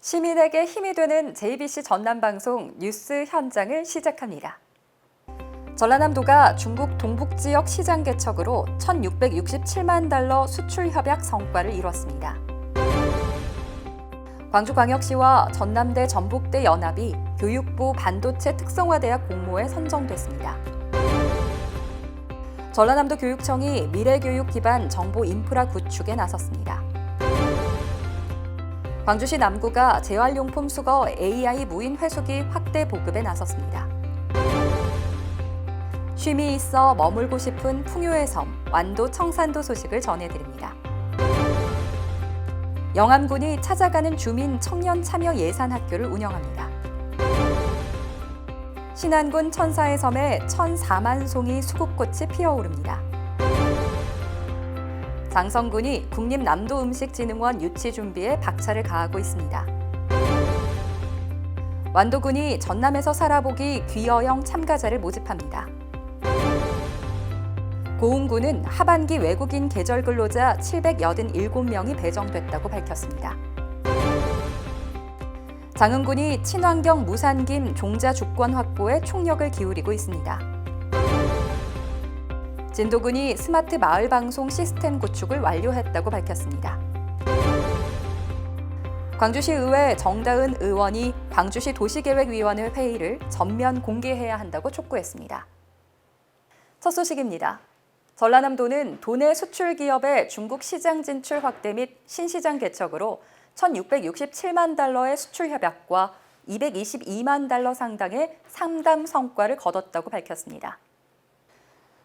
시민에게 힘이 되는 JBC 전남방송 뉴스 현장을 시작합니다. 전라남도가 중국 동북지역 시장 개척으로 1,667만 달러 수출 협약 성과를 이뤘습니다. 광주광역시와 전남대 전북대 연합이 교육부 반도체 특성화대학 공모에 선정됐습니다. 전라남도 교육청이 미래교육 기반 정보 인프라 구축에 나섰습니다. 광주시 남구가 재활용품 수거 AI 무인 회수기 확대 보급에 나섰습니다. 쉼이 있어 머물고 싶은 풍요의 섬, 완도 청산도 소식을 전해드립니다. 영암군이 찾아가는 주민 청년 참여 예산 학교를 운영합니다. 신안군 천사의 섬에 1,004만 송이 수국꽃이 피어오릅니다. 장성군이 국립남도음식진흥원 유치 준비에 박차를 가하고 있습니다. 완도군이 전남에서 살아보기 귀여형 참가자를 모집합니다. 고흥군은 하반기 외국인 계절 근로자 787명이 배정됐다고 밝혔습니다. 장흥군이 친환경 무산김 종자 주권 확보에 총력을 기울이고 있습니다. 진도군이 스마트 마을 방송 시스템 구축을 완료했다고 밝혔습니다. 광주시 의회 정다은 의원이 광주시 도시계획위원회 회의를 전면 공개해야 한다고 촉구했습니다. 첫 소식입니다. 전라남도는 도내 수출 기업의 중국 시장 진출 확대 및 신시장 개척으로 1,667만 달러의 수출 협약과 222만 달러 상당의 상담 성과를 거뒀다고 밝혔습니다.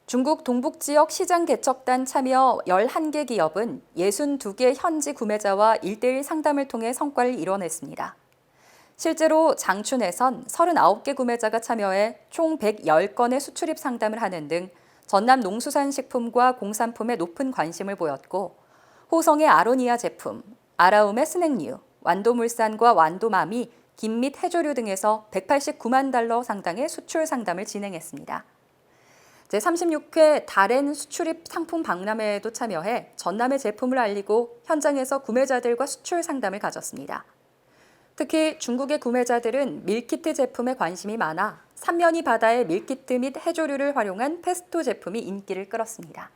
중국 동북지역 시장 개척단 참여 11개 기업은 62개 현지 구매자와 1:1 상담을 통해 성과를 이뤄냈습니다. 실제로 장춘에선 39개 구매자가 참여해 총 110건의 수출입 상담을 하는 등 전남 농수산식품과 공산품에 높은 관심을 보였고, 호성의 아로니아 제품, 아라움의 스낵류, 완도물산과 완도맘이 김 및 해조류 등에서 189만 달러 상당의 수출 상담을 진행했습니다. 제36회 다렌 수출입 상품 박람회에도 참여해 전남의 제품을 알리고 현장에서 구매자들과 수출 상담을 가졌습니다. 특히 중국의 구매자들은 밀키트 제품에 관심이 많아 삼면이 바다의 밀키트 및 해조류를 활용한 페스토 제품이 인기를 끌었습니다.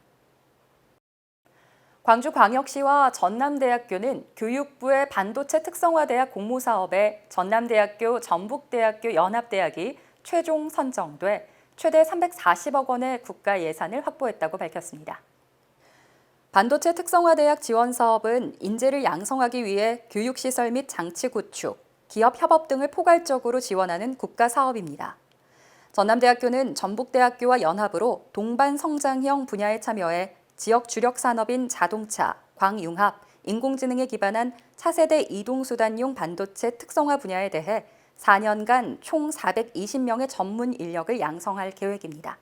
광주광역시와 전남대학교는 교육부의 반도체 특성화대학 공모사업에 전남대학교, 전북대학교 연합대학이 최종 선정돼 최대 340억 원의 국가 예산을 확보했다고 밝혔습니다. 반도체 특성화대학 지원 사업은 인재를 양성하기 위해 교육시설 및 장치 구축, 기업 협업 등을 포괄적으로 지원하는 국가 사업입니다. 전남대학교는 전북대학교와 연합으로 동반 성장형 분야에 참여해 지역 주력 산업인 자동차, 광융합, 인공지능에 기반한 차세대 이동수단용 반도체 특성화 분야에 대해 4년간 총 420명의 전문 인력을 양성할 계획입니다.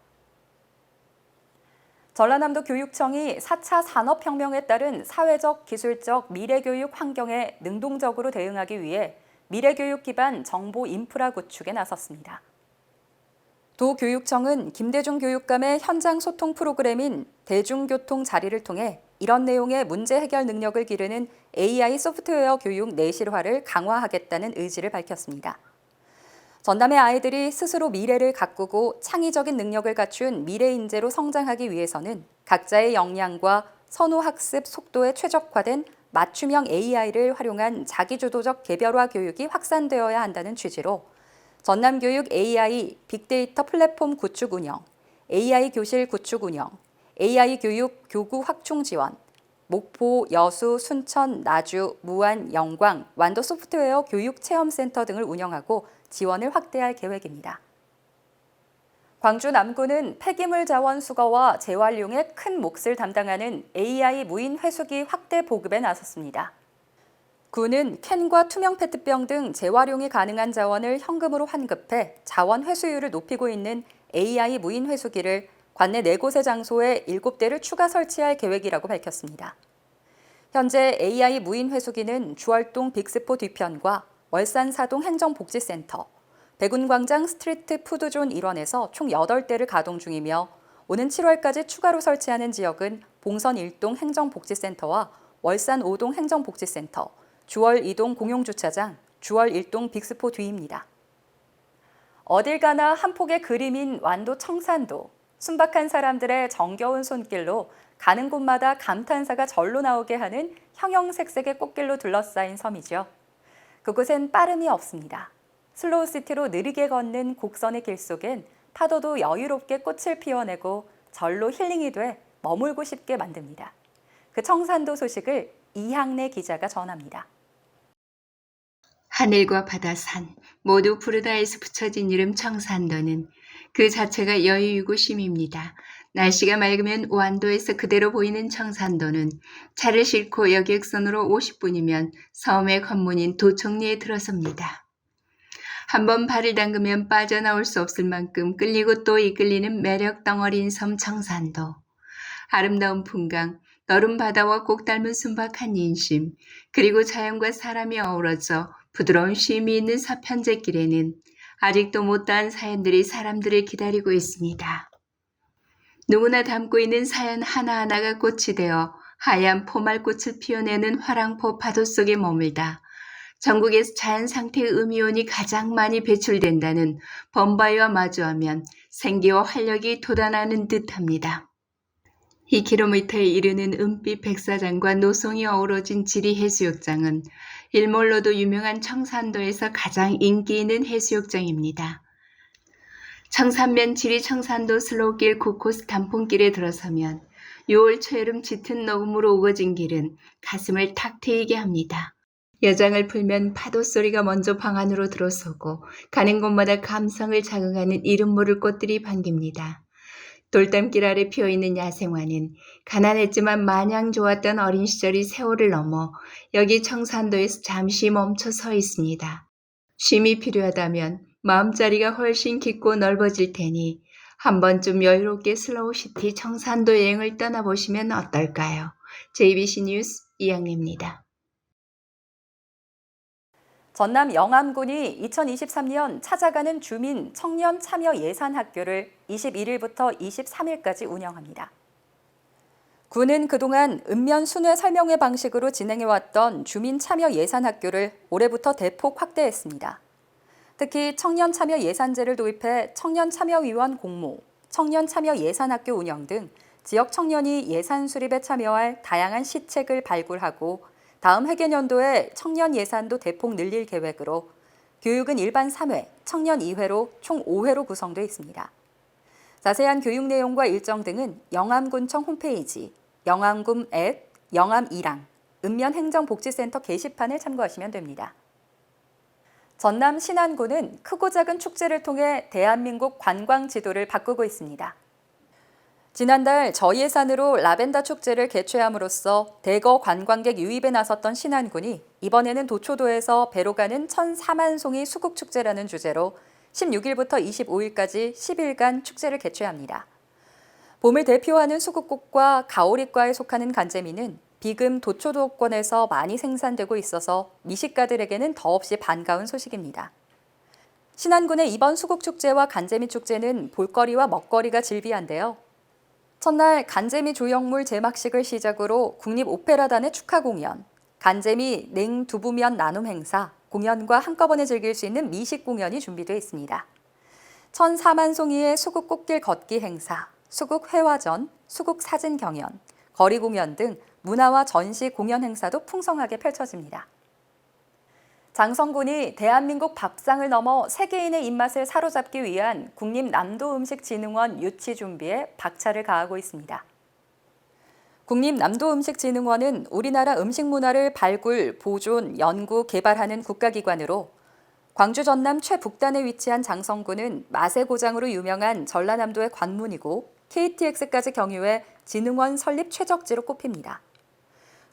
전라남도 교육청이 4차 산업혁명에 따른 사회적, 기술적 미래교육 환경에 능동적으로 대응하기 위해 미래교육 기반 정보 인프라 구축에 나섰습니다. 도교육청은 김대중 교육감의 현장 소통 프로그램인 대중교통 자리를 통해 이런 내용의 문제 해결 능력을 기르는 AI 소프트웨어 교육 내실화를 강화하겠다는 의지를 밝혔습니다. 전남의 아이들이 스스로 미래를 가꾸고 창의적인 능력을 갖춘 미래 인재로 성장하기 위해서는 각자의 역량과 선호 학습 속도에 최적화된 맞춤형 AI를 활용한 자기주도적 개별화 교육이 확산되어야 한다는 취지로 전남교육 AI 빅데이터 플랫폼 구축 운영, AI 교실 구축 운영, AI 교육 교구 확충 지원, 목포, 여수, 순천, 나주, 무안, 영광, 완도 소프트웨어 교육체험센터 등을 운영하고 지원을 확대할 계획입니다. 광주 남구는 폐기물 자원 수거와 재활용에 큰 몫을 담당하는 AI 무인 회수기 확대 보급에 나섰습니다. 구는 캔과 투명 페트병 등 재활용이 가능한 자원을 현금으로 환급해 자원 회수율을 높이고 있는 AI 무인 회수기를 관내 4곳의 장소에 7대를 추가 설치할 계획이라고 밝혔습니다. 현재 AI 무인 회수기는 주월동 빅스포 뒤편과 월산 사동 행정복지센터, 백운광장 스트리트 푸드존 일원에서 총 8대를 가동 중이며 오는 7월까지 추가로 설치하는 지역은 봉선 1동 행정복지센터와 월산 5동 행정복지센터, 주월 2동 공용주차장, 주월 일동 빅스포 뒤입니다. 어딜 가나 한 폭의 그림인 완도 청산도. 순박한 사람들의 정겨운 손길로 가는 곳마다 감탄사가 절로 나오게 하는 형형색색의 꽃길로 둘러싸인 섬이죠. 그곳엔 빠름이 없습니다. 슬로우시티로 느리게 걷는 곡선의 길 속엔 파도도 여유롭게 꽃을 피워내고 절로 힐링이 돼 머물고 싶게 만듭니다. 그 청산도 소식을 이향래 기자가 전합니다. 하늘과 바다, 산 모두 부르다에서 붙여진 이름 청산도는 그 자체가 여유이고 쉼입니다. 날씨가 맑으면 완도에서 그대로 보이는 청산도는 차를 싣고 여객선으로 50분이면 섬의 관문인 도청리에 들어섭니다. 한번 발을 담그면 빠져나올 수 없을 만큼 끌리고 또 이끌리는 매력 덩어리인 섬 청산도. 아름다운 풍광, 너른 바다와 꼭 닮은 순박한 인심, 그리고 자연과 사람이 어우러져 부드러운 쉼이 있는 서편제길에는 아직도 못다한 사연들이 사람들을 기다리고 있습니다. 누구나 담고 있는 사연 하나하나가 꽃이 되어 하얀 포말꽃을 피워내는 화랑포 파도 속에 머물다 전국에서 자연 상태의 음이온이 가장 많이 배출된다는 범바위와 마주하면 생기와 활력이 돋아나는 듯합니다. 2km에 이르는 은빛 백사장과 노송이 어우러진 지리해수욕장은 일몰로도 유명한 청산도에서 가장 인기 있는 해수욕장입니다. 청산면 지리청산도 슬로우길 곳곳 단풍길에 들어서면 6월 초여름 짙은 녹음으로 우거진 길은 가슴을 탁 트이게 합니다. 여장을 풀면 파도 소리가 먼저 방 안으로 들어서고 가는 곳마다 감성을 자극하는 이름 모를 꽃들이 반깁니다. 돌담길 아래 피어있는 야생화는 가난했지만 마냥 좋았던 어린 시절이 세월을 넘어 여기 청산도에서 잠시 멈춰 서 있습니다. 쉼이 필요하다면 마음자리가 훨씬 깊고 넓어질 테니 한 번쯤 여유롭게 슬로우시티 청산도 여행을 떠나보시면 어떨까요? JBC 뉴스 이양래입니다. 전남 영암군이 2023년 찾아가는 주민 청년 참여 예산학교를 21일부터 23일까지 운영합니다. 군은 그동안 읍면 순회 설명회 방식으로 진행해왔던 주민 참여 예산학교를 올해부터 대폭 확대했습니다. 특히 청년 참여 예산제를 도입해 청년 참여위원 공모, 청년 참여 예산학교 운영 등 지역 청년이 예산 수립에 참여할 다양한 시책을 발굴하고 다음 회계년도에 청년 예산도 대폭 늘릴 계획으로 교육은 일반 3회, 청년 2회로 총 5회로 구성되어 있습니다. 자세한 교육 내용과 일정 등은 영암군청 홈페이지, 영암군 앱, 영암이랑, 읍면행정복지센터 게시판을 참고하시면 됩니다. 전남 신안군은 크고 작은 축제를 통해 대한민국 관광 지도를 바꾸고 있습니다. 지난달 저예산으로 라벤더 축제를 개최함으로써 대거 관광객 유입에 나섰던 신안군이 이번에는 도초도에서 배로 가는 1,004만 송이 수국축제라는 주제로 16일부터 25일까지 10일간 축제를 개최합니다. 봄을 대표하는 수국꽃과 가오리과에 속하는 간재미는 비금 도초도권에서 많이 생산되고 있어서 미식가들에게는 더없이 반가운 소식입니다. 신안군의 이번 수국축제와 간재미 축제는 볼거리와 먹거리가 즐비한데요. 첫날 간재미 조형물 제막식을 시작으로 국립오페라단의 축하 공연, 간재미 냉두부면 나눔 행사, 공연과 한꺼번에 즐길 수 있는 미식 공연이 준비되어 있습니다. 1,004만 송이의 수국 꽃길 걷기 행사, 수국 회화전, 수국 사진 경연, 거리 공연 등 문화와 전시 공연 행사도 풍성하게 펼쳐집니다. 장성군이 대한민국 밥상을 넘어 세계인의 입맛을 사로잡기 위한 국립남도음식진흥원 유치 준비에 박차를 가하고 있습니다. 국립남도음식진흥원은 우리나라 음식 문화를 발굴, 보존, 연구, 개발하는 국가기관으로 광주 전남 최북단에 위치한 장성군은 맛의 고장으로 유명한 전라남도의 관문이고 KTX까지 경유해 진흥원 설립 최적지로 꼽힙니다.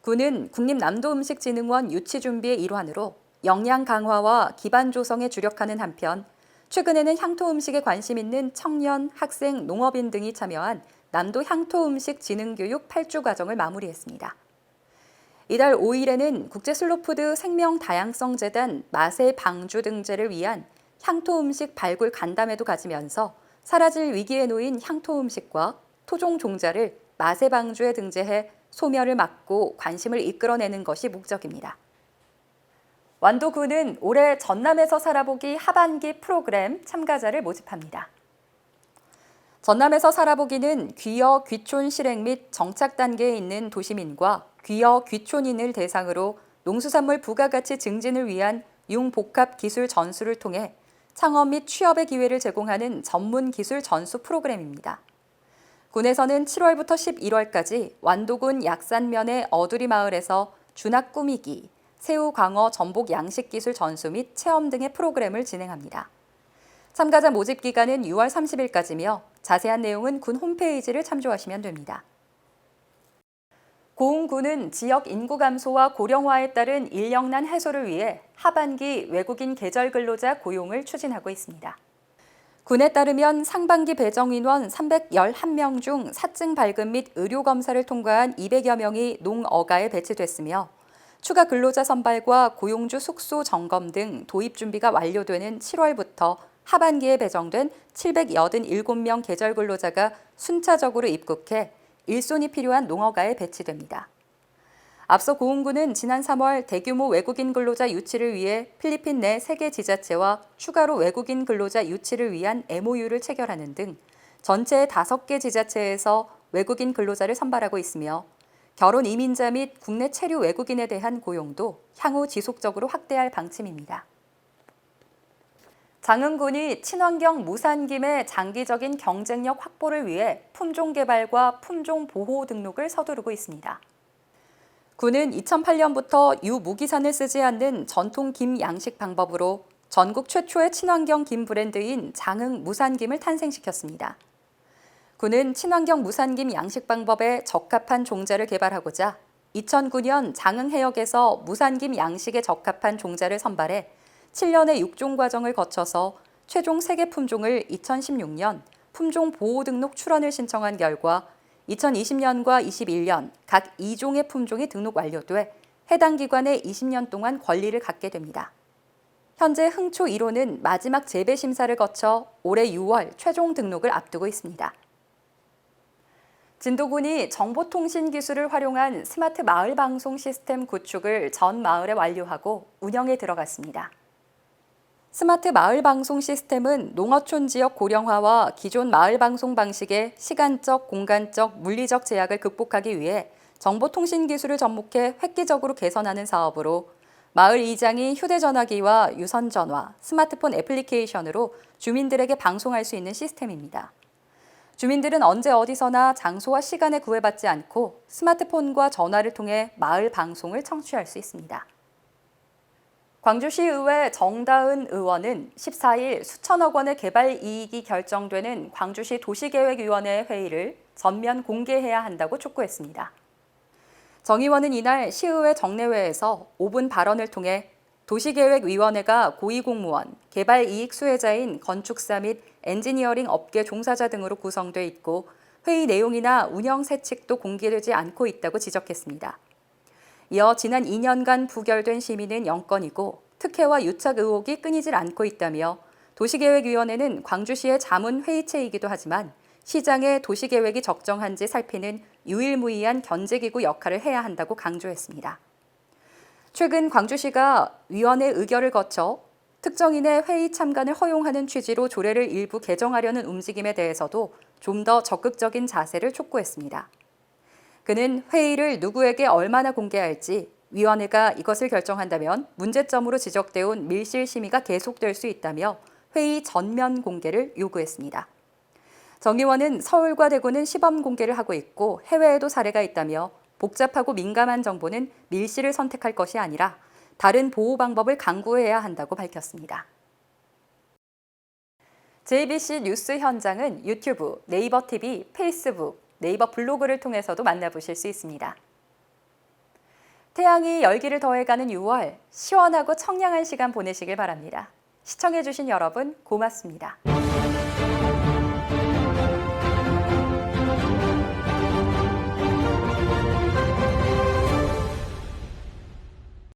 군은 국립남도음식진흥원 유치 준비의 일환으로 역량 강화와 기반 조성에 주력하는 한편 최근에는 향토 음식에 관심 있는 청년, 학생, 농업인 등이 참여한 남도 향토 음식 진흥 교육 8주 과정을 마무리했습니다. 이달 5일에는 국제슬로푸드 생명다양성재단 맛의 방주 등재를 위한 향토 음식 발굴 간담회도 가지면서 사라질 위기에 놓인 향토 음식과 토종 종자를 맛의 방주에 등재해 소멸을 막고 관심을 이끌어내는 것이 목적입니다. 완도군은 올해 전남에서 살아보기 하반기 프로그램 참가자를 모집합니다. 전남에서 살아보기는 귀여 귀촌 실행 및 정착 단계에 있는 도시민과 귀여 귀촌인을 대상으로 농수산물 부가가치 증진을 위한 융복합 기술 전수를 통해 창업 및 취업의 기회를 제공하는 전문 기술 전수 프로그램입니다. 군에서는 7월부터 11월까지 완도군 약산면의 어두리 마을에서 준학 꾸미기, 새우 광어 전복 양식 기술 전수 및 체험 등의 프로그램을 진행합니다. 참가자 모집 기간은 6월 30일까지며 자세한 내용은 군 홈페이지를 참조하시면 됩니다. 고흥군은 지역 인구 감소와 고령화에 따른 인력난 해소를 위해 하반기 외국인 계절 근로자 고용을 추진하고 있습니다. 군에 따르면 상반기 배정 인원 311명 중 사증 발급 및 의료 검사를 통과한 200여 명이 농어가에 배치됐으며 추가 근로자 선발과 고용주 숙소 점검 등 도입 준비가 완료되는 7월부터 하반기에 배정된 787명 계절 근로자가 순차적으로 입국해 일손이 필요한 농어가에 배치됩니다. 앞서 고흥군은 지난 3월 대규모 외국인 근로자 유치를 위해 필리핀 내 3개 지자체와 추가로 외국인 근로자 유치를 위한 MOU를 체결하는 등 전체 5개 지자체에서 외국인 근로자를 선발하고 있으며 결혼 이민자 및 국내 체류 외국인에 대한 고용도 향후 지속적으로 확대할 방침입니다. 장흥군이 친환경 무산김의 장기적인 경쟁력 확보를 위해 품종 개발과 품종 보호 등록을 서두르고 있습니다. 군은 2008년부터 유무기산을 쓰지 않는 전통 김 양식 방법으로 전국 최초의 친환경 김 브랜드인 장흥 무산김을 탄생시켰습니다. 군은 친환경 무산김 양식 방법에 적합한 종자를 개발하고자 2009년 장흥 해역에서 무산김 양식에 적합한 종자를 선발해 7년의 육종 과정을 거쳐서 최종 3개 품종을 2016년 품종 보호 등록 출원을 신청한 결과 2020년과 21년 각 2종의 품종이 등록 완료돼 해당 기관에 20년 동안 권리를 갖게 됩니다. 현재 흥초 1호는 마지막 재배 심사를 거쳐 올해 6월 최종 등록을 앞두고 있습니다. 진도군이 정보통신 기술을 활용한 스마트 마을 방송 시스템 구축을 전 마을에 완료하고 운영에 들어갔습니다. 스마트 마을 방송 시스템은 농어촌 지역 고령화와 기존 마을 방송 방식의 시간적, 공간적, 물리적 제약을 극복하기 위해 정보통신 기술을 접목해 획기적으로 개선하는 사업으로 마을 이장이 휴대전화기와 유선전화, 스마트폰 애플리케이션으로 주민들에게 방송할 수 있는 시스템입니다. 주민들은 언제 어디서나 장소와 시간에 구애받지 않고 스마트폰과 전화를 통해 마을 방송을 청취할 수 있습니다. 광주시의회 정다은 의원은 14일 수천억 원의 개발 이익이 결정되는 광주시 도시계획위원회 회의를 전면 공개해야 한다고 촉구했습니다. 정 의원은 이날 시의회 정례회에서 5분 발언을 통해 도시계획위원회가 고위공무원, 개발 이익 수혜자인 건축사 및 엔지니어링 업계 종사자 등으로 구성돼 있고 회의 내용이나 운영 세칙도 공개되지 않고 있다고 지적했습니다. 이어 지난 2년간 부결된 심의는 0건이고 특혜와 유착 의혹이 끊이질 않고 있다며 도시계획위원회는 광주시의 자문 회의체이기도 하지만 시장의 도시계획이 적정한지 살피는 유일무이한 견제기구 역할을 해야 한다고 강조했습니다. 최근 광주시가 위원회 의결을 거쳐 특정인의 회의 참관을 허용하는 취지로 조례를 일부 개정하려는 움직임에 대해서도 좀 더 적극적인 자세를 촉구했습니다. 그는 회의를 누구에게 얼마나 공개할지 위원회가 이것을 결정한다면 문제점으로 지적되어 온 밀실 심의가 계속될 수 있다며 회의 전면 공개를 요구했습니다. 정 의원은 서울과 대구는 시범 공개를 하고 있고 해외에도 사례가 있다며 복잡하고 민감한 정보는 밀실을 선택할 것이 아니라 다른 보호 방법을 강구해야 한다고 밝혔습니다. JBC 뉴스 현장은 유튜브, 네이버 TV, 페이스북, 네이버 블로그를 통해서도 만나보실 수 있습니다. 태양이 열기를 더해가는 6월, 시원하고 청량한 시간 보내시길 바랍니다. 시청해주신 여러분 고맙습니다.